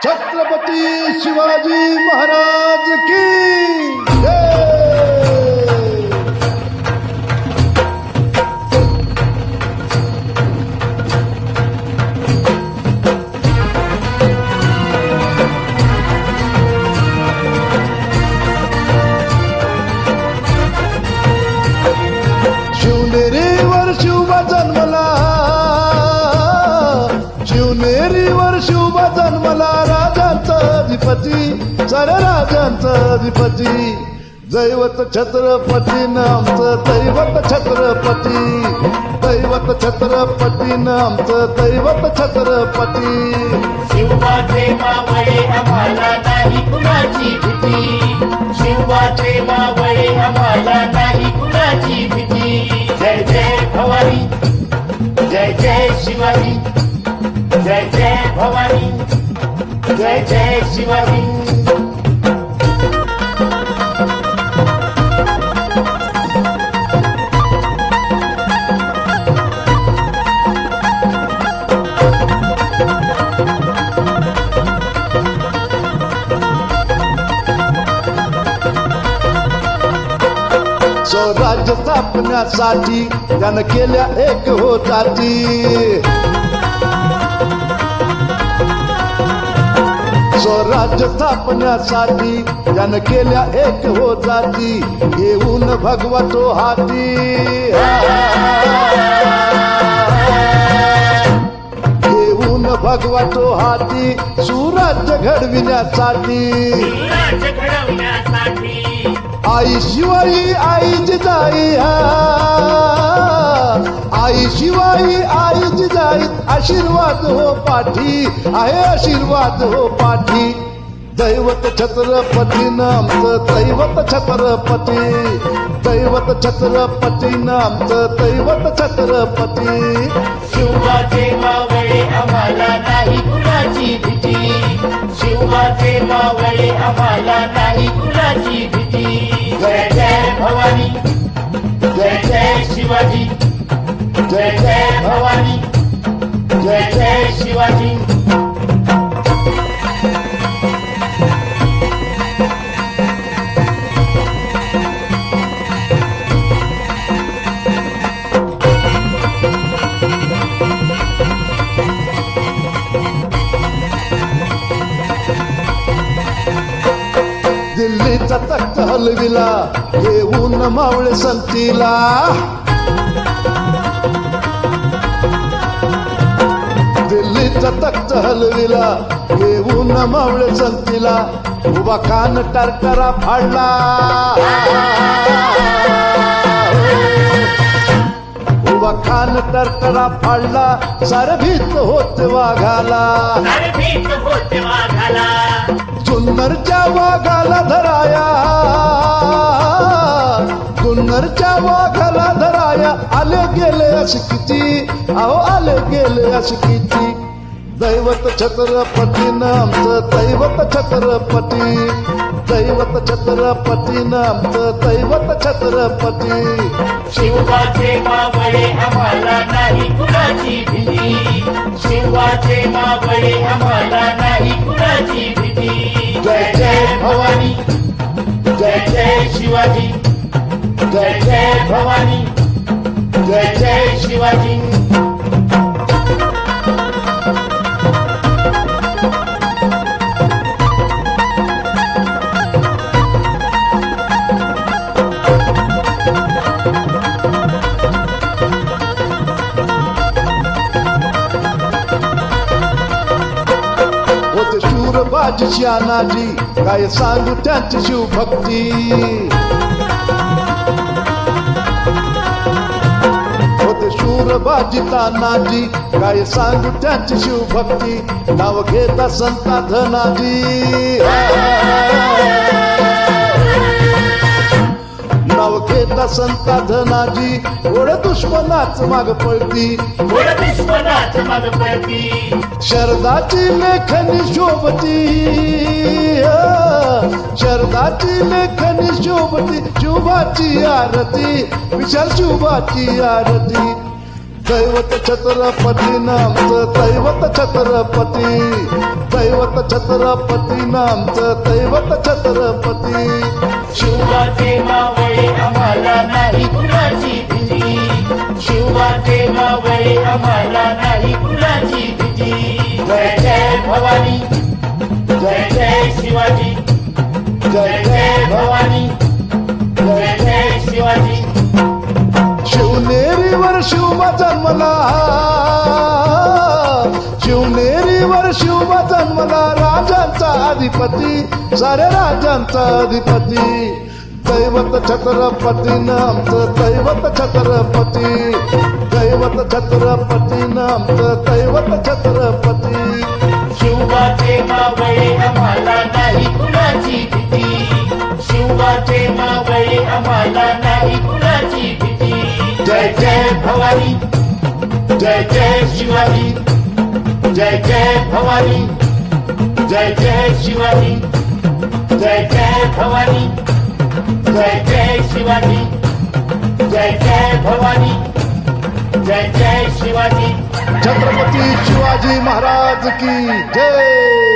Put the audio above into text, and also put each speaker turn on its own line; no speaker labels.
छत्रपती शिवाजी महाराज की जय। शिवनेरीवर शिवबा जन्मला, शिवनेरीवर शिवबा जन्मला, राजांचा अधिपती, साऱ्या राजांचा अधिपती, दैवत छत्रपती आमचं दैवत छत्रपती, दैवत छत्रपती आमचं दैवत छत्रपती।
शिवबाचे मावळे आम्हाला नाही कुणाची भीती, शिवबाचे मावळे आम्हाला नाही कुणाची भीती। जय जय भवानी, जय जय शिवाजी, जय जय भवानी, जय जय शिवाजी।
स्वराज्य स्थापण्यासाठी त्यानं केल्या एक होताची, स्वराज्य स्थापण्यासाठी त्यानं केल्या एक होताची, घेऊन भगवा तो हाती, घेऊन भगवा तो हाती, सुराज्य घडविण्यासाठी,
राज्य घडवण्यासाठी
आई शिवाई आई जिजाई, आई शिवाई आई जिजाई, आशीर्वाद हो पाठी, आहे आशीर्वाद हो पाठी। दैवत छत्रपती आमचं दैवत छत्रपती, दैवत छत्रपती आमचं दैवत छत्रपती।
शिवबाचे मावळे आम्हाला नाही कुणाची भीती, शिवबाचे मावळे आम्हाला नाही कुणाची भीती। जय जय भवानी, जय जय शिवाजी, जय जय भवानी, जय जय शिवाजी।
दिल्लीचा तख्त हलविला, घेऊन मावळे संतीला, दिल्लीचा तख्त हलविला, घेऊन मावळे संतीला, उभा खान टरटरा फाडला, उभा खान टरटरा फाडला, सारे भीत होते वाघाला,
अरे भीत होते वाघाला,
जुन्नरच्या वाघाला धराया, जुन्नरच्या वाघाला धराया, आले गेले अशी किती, अहो आले गेले अशी किती। दैवत छत्रपती आमचं दैवत छत्रपती, दैवत छत्रपती आमचं दैवत छत्रपती।
शिवबाचे मावळे आम्हाला नाही कुणाची भीती, शिवबाचे मावळे आम्हाला नाही कुणाची भीती। जय जय भवानी, जय जय शिवाजी, जय जय भवानी, जय जय शिवाजी।
होते शूर बाजी श्यानाजी, काय सांगू त्यांची शिवभक्ती, होते शूर बाजी तानाजी, काय सांगू त्यांची शिवभक्ती, नाव घेता संता धनाजी, नाव घेता संता धनाजी, ओढ दुश्मनाच माग पळती,
ओढ दुश्मनाच माग पळती,
शरदाची लेखनी शोभती, शरदाची लेखनी शोभती, शुभाची आरती, विशाल शुभाची आरती। दैवत छत्रपती नामचं दैवत छत्रपती दैवत छत्रपती नामचं दैवत छत्रपती
शिवाचे मावळे आम्हाला नाही कुणाची भीती शिवाचे मावळे आम्हाला नाही कुणाची भीती जय जय भवानी जय जय शिवाजी जय जय भवानी जय जय शिवाजी
शिवनेरीवर शिवबा जन्मला शिवनेरीवर शिवबा जन्मला राजांचा अधिपती साऱ्या राजांचा अधिपती दैवत छत्रपती नामचं दैवत छत्रपती दैवत छत्रपती नामचं दैवत छत्रपती
शिवाचे मावळे आम्हाला नाही कुणाची भीती शिवाचे मावळे आम्हाला नाही कुणाची भीती जय जय भवानी जय जय शिवाजी जय जय भवानी जय जय शिवाजी जय जय भवानी जय जय शिवाजी जय जय भवानी जय जय शिवाजी
छत्रपती शिवाजी महाराज की जय.